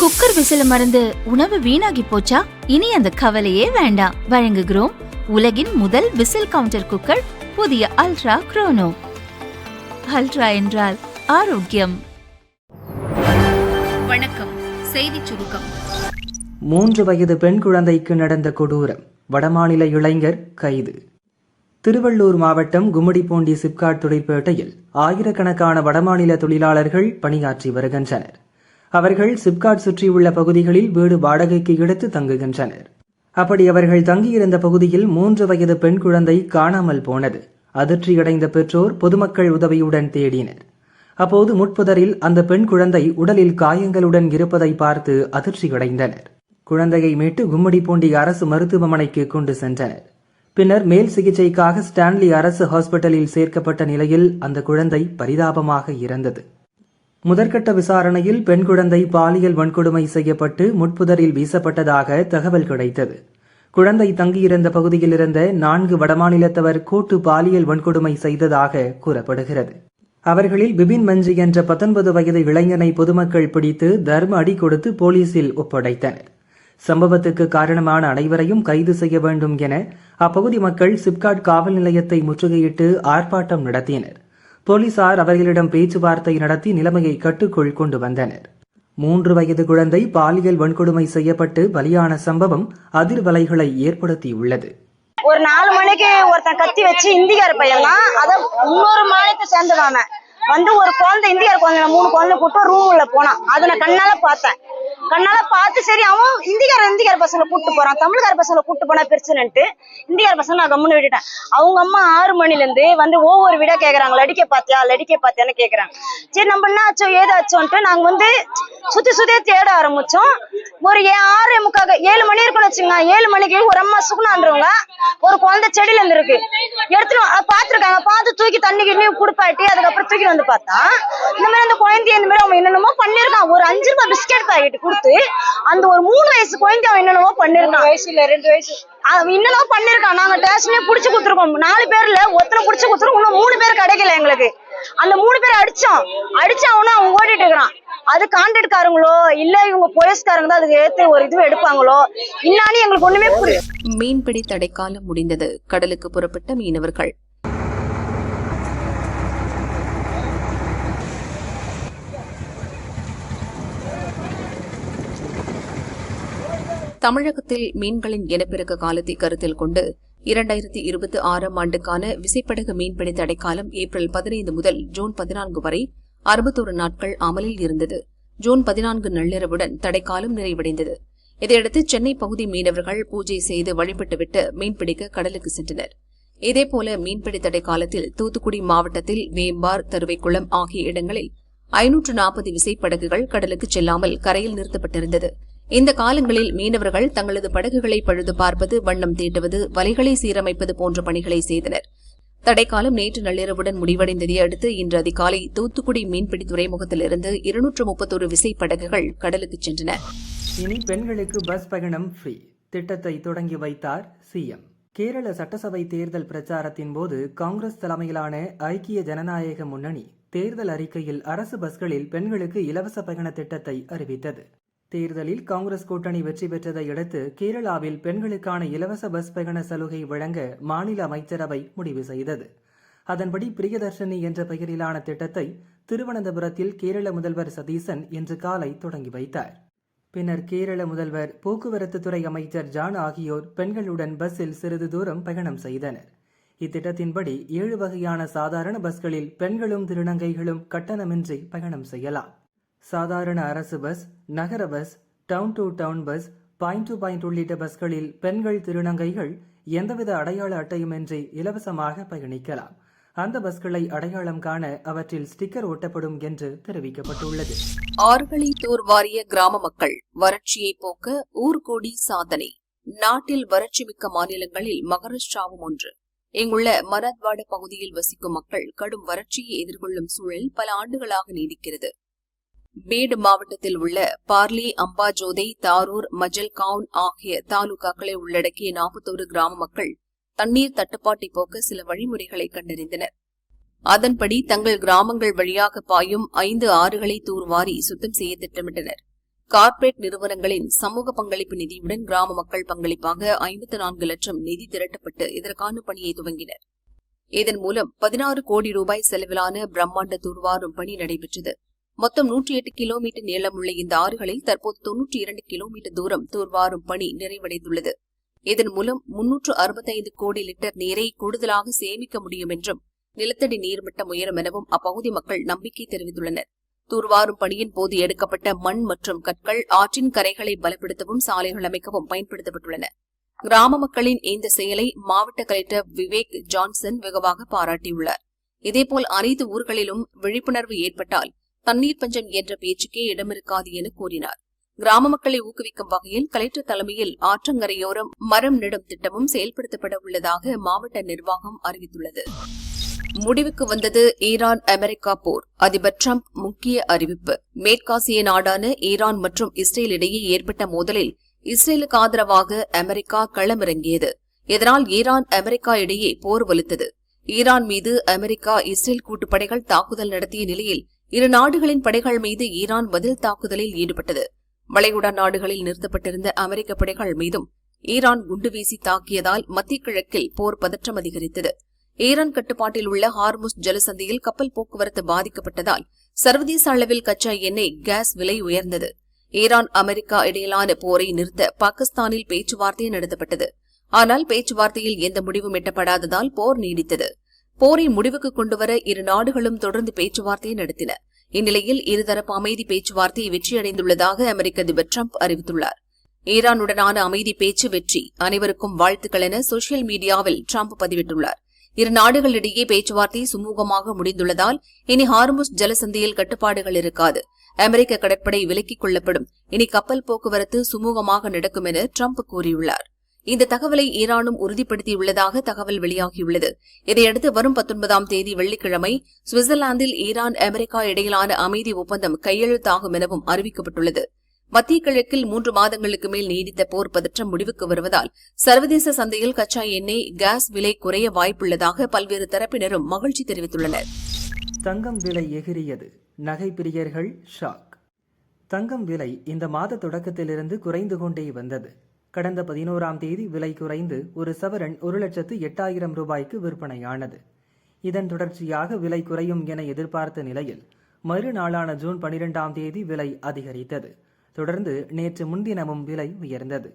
Cooker விசில மறந்து உணவு வீணாகி போச்சா? இனி அந்த கவலையே வேண்டாம். வழங்குகிறோம் உலகின் முதல் விசில் கவுண்டர் குக்கர், புதிய அல்ட்ரா குரோனோ. அல்ட்ரா என்றால் ஆரோக்கியம். வணக்கம். செய்தி சுருக்கம். 3 வயது பெண் குழந்தைக்கு நடந்த கொடூரம். வடமாநில இளைஞர் கைது. திருவள்ளூர் மாவட்டம் கும்மிடிப்பூண்டி சிப்காட் தொழிற்பேட்டையில் ஆயிரக்கணக்கான வடமாநில தொழிலாளர்கள் பணியாற்றி வருகின்றனர். அவர்கள் சிப்காட் சுற்றியுள்ள பகுதிகளில் வீடு வாடகைக்கு எடுத்து தங்குகின்றனர். அப்படி அவர்கள் தங்கியிருந்த பகுதியில் 3 வயது பெண் குழந்தை காணாமல் போனது. அதிர்ச்சியடைந்த பெற்றோர் பொதுமக்கள் உதவியுடன் தேடினர். அப்போது முட்புதரில் அந்த பெண் குழந்தை உடலில் காயங்களுடன் இருப்பதை பார்த்து அதிர்ச்சியடைந்தனர். குழந்தையை மீட்டு கும்மிடிப்பூண்டி அரசு மருத்துவமனைக்கு கொண்டு சென்றனர். பின்னர் மேல் சிகிச்சைக்காக ஸ்டான்லி அரசு ஹாஸ்பிட்டலில் சேர்க்கப்பட்ட நிலையில் அந்த குழந்தை பரிதாபமாக இறந்தது. முதற்கட்ட விசாரணையில் பெண் குழந்தை பாலியல் வன்கொடுமை செய்யப்பட்டு முட்புதரில் வீசப்பட்டதாக தகவல் கிடைத்தது. குழந்தை தங்கியிருந்த பகுதியில் இருந்த 4 வடமாநிலத்தவர் கூட்டு பாலியல் வன்கொடுமை செய்ததாக கூறப்படுகிறது. அவர்களில் பிபின் மஞ்சி என்ற 19 வயது இளைஞனை பொதுமக்கள் பிடித்து தர்ம அடி கொடுத்து போலீசில் ஒப்படைத்தனர். சம்பவத்துக்கு காரணமான அனைவரையும் கைது செய்ய வேண்டும் என அப்பகுதி மக்கள் சிப்காட் காவல் நிலையத்தை முற்றுகையிட்டு ஆர்ப்பாட்டம் நடத்தினர். போலீசார் அவர்களிடம் பேச்சுவார்த்தை நடத்தி நிலைமையை கட்டுக்குள் கொண்டு வந்தனர். 3 வயது குழந்தை பாலியல் வன்கொடுமை செய்யப்பட்டு பலியான சம்பவம் அதிர்வலைகளை ஏற்படுத்தியுள்ளது. ஒரு 4 மணிக்கு ஒருத்தன் கத்தி வச்சு இந்திக்கார பையன்லாம் அத இன்னொரு மாநிலத்தை சேர்ந்தவான வந்து ஒரு குழந்தை இந்தியார் குழந்தை 3 குழந்தை கூட்டு ரூம் உள்ள போனான். அதை நான் கண்ணால பார்த்து சரி அவன் இந்திக்கார பசங்களை கூட்டு போறான், தமிழ்கார பசங்களை கூட்டு போனா பிரச்சனைன்ட்டு இந்திக்கார பசங்க நான் கம்முன்னு விட்டுட்டேன். அவங்க அம்மா 6 மணில இருந்து வந்து ஒவ்வொரு வீடா கேக்குறாங்க, லடிக்க பாத்தியான்னு கேக்குறாங்க. சரி நம்ம என்ன ஆச்சோ ஏதாச்சோன்ட்டு நாங்க வந்து சுத்தி தேட ஆரம்பிச்சோம். ஒரு 6:45 மணி இருக்குன்னு வச்சுங்க. 7 மணிக்கு ஒரு அம்மா சுகுணான்றவங்க ஒரு குழந்தை செடியில இருந்து இருக்கு எடுத்துட்டு பாத்துருக்காங்க. பார்த்து தூக்கி தண்ணி கிண்ணி குடுப்பாட்டி அதுக்கப்புறம் தூக்கி வந்து பார்த்தா இந்த மாதிரி அந்த குழந்தைய இந்த மாதிரி அவன் என்னென்னமோ பண்ணிருக்கான். ஒரு 5 ரூபாய் பிஸ்கெட் பாக்கெட் கொடுத்து அந்த ஒரு 3 வயசு குழந்தை அவன் என்னென்னமோ பண்ணிருக்கான். 2 வயசு என்னென்னமோ பண்ணிருக்கான். நாங்க ஸ்டேஷனே புடிச்சு கொடுத்துருக்கோம். 4 பேர்ல ஒருத்தனை புடிச்சு கொடுத்துருக்கோம். இன்னும் 3 பேர் கிடைக்கல எங்களுக்கு. அந்த 3 பேர் அடிச்சு அவனும் அவன் ஓடிட்டு இருக்கிறான். அது கான்ட்ராக்ட்காரங்களோ இல்ல இவங்க போலீஸ்காரங்க தான் அதுக்கு ஏத்து ஒரு இது எடுப்பாங்களோ இன்னானி எங்களுக்கு ஒண்ணுமே புரியல. மீன்பிடி தடைக்காலம் முடிந்தது. கடலுக்கு புறப்பட்ட மீனவர்கள். தமிழகத்தில் மீன்களின் இனப்பெருக்க காலத்தை கருத்தில் கொண்டு 2026ஆம் ஆண்டுக்கான விசைப்படகு மீன்பிடி தடைக்காலம் ஏப்ரல் 15 முதல் ஜூன் 14 வரை 61 நாட்கள் அமலில் இருந்தது. ஜூன் 14 நள்ளிரவுடன் தடைக்காலம் நிறைவடைந்தது. இதையடுத்து சென்னை பகுதி மீனவர்கள் பூஜை செய்து வழிபட்டுவிட்டு மீன்பிடிக்க கடலுக்கு சென்றனர். இதேபோல மீன்பிடி தடை காலத்தில் தூத்துக்குடி மாவட்டத்தில் வேம்பார், தருவைக்குளம் ஆகிய இடங்களில் 540 விசைப்படகுகள் கடலுக்கு செல்லாமல் கரையில் நிறுத்தப்பட்டிருந்தது. இந்த காலங்களில் மீனவர்கள் தங்களது படகுகளை பழுது பார்ப்பது, வண்ணம் தீட்டுவது, வலைகளை சீரமைப்பது போன்ற பணிகளை செய்தனர். தடைக்காலம் நேற்று நள்ளிரவுடன் முடிவடைந்ததை அடுத்து இன்று அதிகாலை தூத்துக்குடி மீன்பிடி துறைமுகத்திலிருந்து 231 விசைப்படகுகள் கடலுக்கு சென்றன. இனி பெண்களுக்கு பஸ் பயணம் ஃப்ரீ திட்டத்தை தொடங்கி வைத்தார் சிஎம். கேரள சட்டசபை தேர்தல் பிரச்சாரத்தின் போது காங்கிரஸ் தலைமையிலான ஐக்கிய ஜனநாயக முன்னணி தேர்தல் அறிக்கையில் அரசு பஸ்களில் பெண்களுக்கு இலவச பயண திட்டத்தை அறிவித்தது. தேர்தலில் காங்கிரஸ் கூட்டணி வெற்றி பெற்றதை அடுத்து கேரளாவில் பெண்களுக்கான இலவச பஸ் பயண சலுகை வழங்க மாநில அமைச்சரவை முடிவு செய்தது. அதன்படி பிரியதர்ஷினி என்ற பெயரிலான திட்டத்தை திருவனந்தபுரத்தில் கேரள முதல்வர் சதீசன் இன்று காலை தொடங்கி வைத்தார். பின்னர் கேரள முதல்வர், போக்குவரத்து துறை அமைச்சர் ஜான் ஆகியோர் பெண்களுடன் பஸ்ஸில் சிறிது தூரம் பயணம் செய்தனர். இத்திட்டத்தின்படி 7 வகையான சாதாரண பஸ்களில் பெண்களும் திருநங்கைகளும் கட்டணமின்றி பயணம் செய்யலாம். சாதாரண அரசு பஸ், நகர bus, town to town bus, point to point உள்ளிட்ட பஸ்களில் பெண்கள், திருநங்கைகள் எந்தவித அடையாள அட்டையுமின்றி இலவசமாக பயணிக்கலாம். அந்த பஸ்களை அடையாளம் காண அவற்றில் ஸ்டிக்கர் ஒட்டப்படும் என்று தெரிவிக்கப்பட்டுள்ளது. ஆறுகளை தூர்வாரிய கிராம மக்கள் வறட்சியை போக்க ஊர்கூடி சாதனை. நாட்டில் வறட்சி மிக்க மாநிலங்களில் மகாராஷ்டிராவும் ஒன்று. இங்குள்ள மராத்வாட பகுதியில் வசிக்கும் மக்கள் கடும் வறட்சியை எதிர்கொள்ளும் சூழல் பல ஆண்டுகளாக நீடிக்கிறது. பீடு மாவட்டத்தில் உள்ள பார்லி, அம்பாஜோதை, தாரூர், மஜல்காவுன் ஆகிய தாலுகாக்களை உள்ளடக்கிய 41 கிராம மக்கள் தண்ணீர் தட்டுப்பாட்டை போக்க சில வழிமுறைகளை கண்டறிந்தனர். அதன்படி தங்கள் கிராமங்கள் வழியாக பாயும் 5 ஆறுகளை தூர்வாரி சுத்தம் செய்ய திட்டமிட்டனர். கார்ப்பரேட் நிறுவனங்களின் சமூக பங்களிப்பு நிதியுடன் கிராம மக்கள் பங்களிப்பாக 54 லட்சம் நிதி திரட்டப்பட்டு இதற்கான பணியை துவங்கினர். இதன் மூலம் 16 கோடி ரூபாய் செலவிலான பிரம்மாண்ட தூர்வாரும் பணி நடைபெற்றது. மொத்தம் 108 கிலோமீட்டர் நீளமுள்ள இந்த ஆறுகளில் தற்போது 92 கிலோமீட்டர் தூரம் தூர்வாரும் பணி நிறைவடைந்துள்ளது. இதன் மூலம் 365 கோடி லிட்டர் நீரை கூடுதலாக சேமிக்க முடியும் என்றும் நிலத்தடி நீர்மட்டம் உயரும் எனவும் அப்பகுதி மக்கள் நம்பிக்கை தெரிவித்துள்ளனர். தூர்வாரும் பணியின் போது எடுக்கப்பட்ட மண் மற்றும் கற்கள் ஆற்றின் கரைகளை பலப்படுத்தவும் சாலைகள் அமைக்கவும் பயன்படுத்தப்பட்டுள்ளன. கிராம மக்களின் இந்த செயலை மாவட்ட கலெக்டர் விவேக் ஜான்சன் வெகுவாக பாராட்டியுள்ளார். இதேபோல் அனைத்து ஊர்களிலும் விழிப்புணர்வு ஏற்பட்டால் தண்ணீர் பஞ்சம் என்ற பேச்சுக்கே இடமிருக்காது என கூறினார். கிராம மக்களை ஊக்குவிக்கும் வகையில் கலெக்டர் தலைமையில் ஆற்றங்கரையோரம் மரம் நடும் திட்டமும் செயல்படுத்தப்பட உள்ளதாக மாவட்ட நிர்வாகம் அறிவித்துள்ளது. முடிவுக்கு வந்தது ஈரான் அமெரிக்கா போர். அதிபர் டிரம்ப் முக்கிய அறிவிப்பு. மேற்காசிய நாடான ஈரான் மற்றும் இஸ்ரேல் இடையே ஏற்பட்ட மோதலில் இஸ்ரேலுக்கு ஆதரவாக அமெரிக்கா களமிறங்கியது. இதனால் ஈரான் அமெரிக்கா இடையே போர் வலுத்தது. ஈரான் மீது அமெரிக்கா இஸ்ரேல் கூட்டுப்படைகள் தாக்குதல் நடத்திய நிலையில் இரு நாடுகளின் படைகள் மீது ஈரான் பதில் தாக்குதலில் ஈடுபட்டது. வளைகுடா நாடுகளில் நிறுத்தப்பட்டிருந்த அமெரிக்க படைகள் மீதும் ஈரான் குண்டு வீசி தாக்கியதால் மத்திய கிழக்கில் போர் பதற்றம் அதிகரித்தது. ஈரான் கட்டுப்பாட்டில் உள்ள ஹார்முஸ் ஜலசந்தியில் கப்பல் போக்குவரத்து பாதிக்கப்பட்டதால் சர்வதேச அளவில் கச்சா எண்ணெய், கேஸ் விலை உயர்ந்தது. ஈரான் அமெரிக்கா இடையிலான போரை நிறுத்த பாகிஸ்தானில் பேச்சுவார்த்தை நடத்தப்பட்டது. ஆனால் பேச்சுவார்த்தையில் எந்த முடிவும் எட்டப்படாததால் போர் நீடித்தது. போரை முடிவுக்கு கொண்டுவர இரு நாடுகளும் தொடர்ந்து பேச்சுவார்த்தை நடத்தின. இந்நிலையில் இருதரப்பு அமைதி பேச்சுவார்த்தை வெற்றியடைந்துள்ளதாக அமெரிக்க அதிபர் டிரம்ப் அறிவித்துள்ளார். ஈரானுடனான அமைதி பேச்சு வெற்றி, அனைவருக்கும் வாழ்த்துக்கள் என சோசியல் மீடியாவில் டிரம்ப் பதிவிட்டுள்ளார். இரு நாடுகளிடையே பேச்சுவார்த்தை சுமூகமாக முடிந்துள்ளதால் இனி ஹார்முஸ் ஜலசந்தியில் கட்டுப்பாடுகள் இருக்காது. அமெரிக்க கடற்படை விலக்கிக் கொள்ளப்படும். இனி கப்பல் போக்குவரத்து சுமூகமாக நடக்கும் என டிரம்ப் கூறியுள்ளார். இந்த தகவலை ஈரானும் உறுதிப்படுத்தியுள்ளதாக தகவல் வெளியாகியுள்ளது. இதையடுத்து வரும் 19ஆம் தேதி வெள்ளிக்கிழமை சுவிட்சர்லாந்தில் ஈரான் அமெரிக்கா இடையிலான அமைதி ஒப்பந்தம் கையெழுத்தாகும் எனவும் அறிவிக்கப்பட்டுள்ளது. மத்திய கிழக்கில் 3 மாதங்களுக்கு மேல் நீடித்த போர் பதற்றம் முடிவுக்கு வருவதால் சர்வதேச சந்தையில் கச்சா எண்ணெய், கேஸ் விலை குறைய வாய்ப்புள்ளதாக பல்வேறு தரப்பினரும் மகிழ்ச்சி தெரிவித்துள்ளனர். தங்கம் விலை எகிரியது. நகை பிரியர்கள் ஷாக். தங்கம் விலை இந்த மாத தொடக்கத்திலிருந்து குறைந்து கொண்டே வந்தது. கடந்த 11ஆம் தேதி விலை குறைந்து ஒரு சவரன் 1,08,000 ரூபாய்க்கு விற்பனையானது. இதன் தொடர்ச்சியாக விலை குறையும் என எதிர்பார்த்த நிலையில் மறுநாளான ஜூன் 12ஆம் தேதி விலை அதிகரித்தது. தொடர்ந்து நேற்று முன்தினமும் விலை உயர்ந்தது.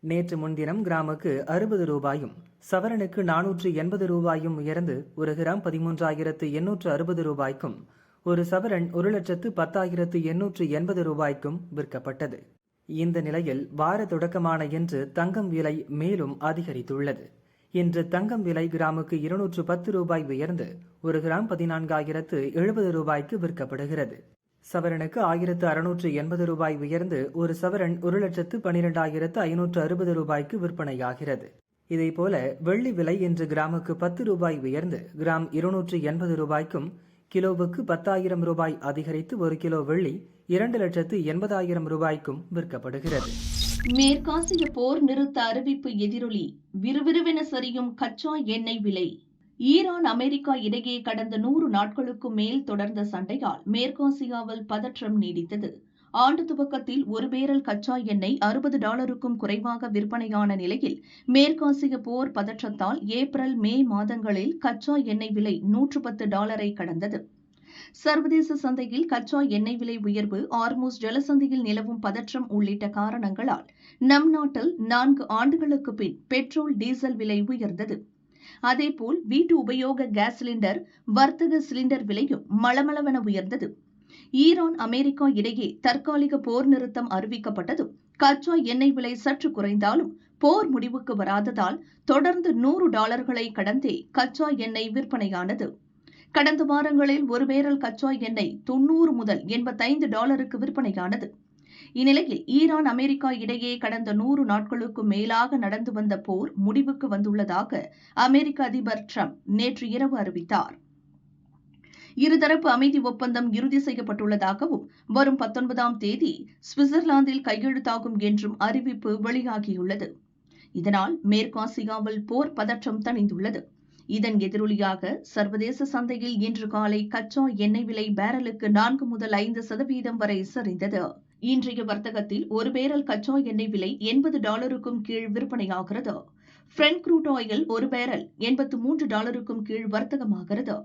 நேற்று முன்தினம் கிராமுக்கு 60 ரூபாயும் சவரனுக்கு 480 ரூபாயும் உயர்ந்து ஒரு கிராம் 13,860 ரூபாய்க்கும் ஒரு சவரன் 1,10,880 ரூபாய்க்கும் விற்கப்பட்டது. இந்த நிலையில் வார தொடக்கமான இன்று தங்கம் விலை மேலும் அதிகரித்துள்ளது. இன்று தங்கம் விலை கிராமுக்கு 210 ரூபாய் உயர்ந்து ஒரு கிராம் 14,070 ரூபாய்க்கு விற்கப்படுகிறது. சவரனுக்கு 1,680 ரூபாய் உயர்ந்து ஒரு சவரன் 1,12,560 ரூபாய்க்கு விற்பனையாகிறது. இதேபோல வெள்ளி விலை இன்று கிராமுக்கு 10 ரூபாய் உயர்ந்து கிராம் 280 ரூபாய்க்கும் கிலோவுக்கு 10,000 ரூபாய் அதிகரித்து ஒரு கிலோ வெள்ளி 2,80,000 ரூபாய்க்கும் விற்கப்படுகிறது. மேற்காசிய போர் நிறுத்த அறிவிப்பு எதிரொலி. விறுவிறுவென சரியும் கச்சா எண்ணெய் விலை. ஈரான் அமெரிக்கா இடையே கடந்த 100 நாட்களுக்கு மேல் தொடர்ந்த சண்டையால் மேற்காசியாவில் பதற்றம் நீடித்தது. ஆண்டு துவக்கத்தில் ஒரு பேரல் கச்சா எண்ணெய் $60க்கும் குறைவாக விற்பனையான நிலையில் மேற்காசிய போர் பதற்றத்தால் ஏப்ரல், மே மாதங்களில் கச்சா எண்ணெய் விலை $110 கடந்தது. சர்வதேச சந்தையில் கச்சா எண்ணெய் விலை உயர்வு, ஹார்முஸ் ஜலசந்தியில் நிலவும் பதற்றம் உள்ளிட்ட காரணங்களால் நம் நாட்டில் 4 ஆண்டுகளுக்கு பின் பெட்ரோல், டீசல் விலை உயர்ந்தது. அதேபோல் வீட்டு உபயோக கேஸ் சிலிண்டர், வர்த்தக சிலிண்டர் விலையும் மளமளவென உயர்ந்தது. ஈரான் அமெரிக்கா இடையே தற்காலிக போர் நிறுத்தம் அறிவிக்கப்பட்டதும் கச்சா எண்ணெய் விலை சற்று குறைந்தாலும் போர் முடிவுக்கு வராததால் தொடர்ந்து $100 கடந்தே கச்சா எண்ணெய் விற்பனையானது. கடந்த வாரங்களில் ஒரு பேரல் கச்சா எண்ணெய் $90 முதல் $85 விற்பனையானது. இந்நிலையில் ஈரான் அமெரிக்கா இடையே கடந்த 100 நாட்களுக்கு மேலாக நடந்து வந்த போர் முடிவுக்கு வந்துள்ளதாக அமெரிக்க அதிபர் டிரம்ப் நேற்று இரவு அறிவித்தார். இருதரப்பு அமைதி ஒப்பந்தம் இறுதி செய்யப்பட்டுள்ளதாகவும் வரும் 19ஆம் தேதி சுவிட்சர்லாந்தில் கையெழுத்தாகும் என்றும் அறிவிப்பு வெளியாகியுள்ளது. இதனால் மேற்காசியாவில் போர் பதற்றம் தணிந்துள்ளது. இதன் எதிரொலியாக சர்வதேச சந்தையில் இன்று காலை கச்சா எண்ணெய் விலை பேரலுக்கு 4 முதல் 5% வரை சரிந்தது. இன்றைய வர்த்தகத்தில் ஒரு பேரல் கச்சா எண்ணெய் விலை $80க்கும் கீழ் விற்பனையாகிறது. பிரெண்ட் க்ரூட் ஆயில் ஒரு பேரல் $83க்கும் கீழ் வர்த்தகமாகிறது.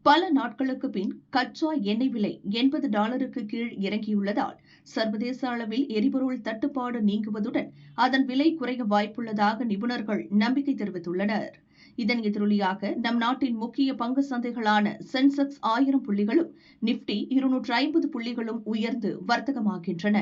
பல நாட்களுக்கு பின் கச்சா எண்ணெய் விலை $80க்கு கீழ் இறங்கியுள்ளதால் சர்வதேச அளவில் எரிபொருள் தட்டுப்பாடு நீங்குவதுடன் அதன் விலை குறைய வாய்ப்புள்ளதாக நிபுணர்கள் நம்பிக்கை தெரிவித்துள்ளனர். இதன் எதிரொலியாக நம் நாட்டின் முக்கிய பங்கு சந்தைகளான சென்செக்ஸ் 1000 புள்ளிகளும், நிப்டி 250 புள்ளிகளும் உயர்ந்து வர்த்தகமாகின்றன.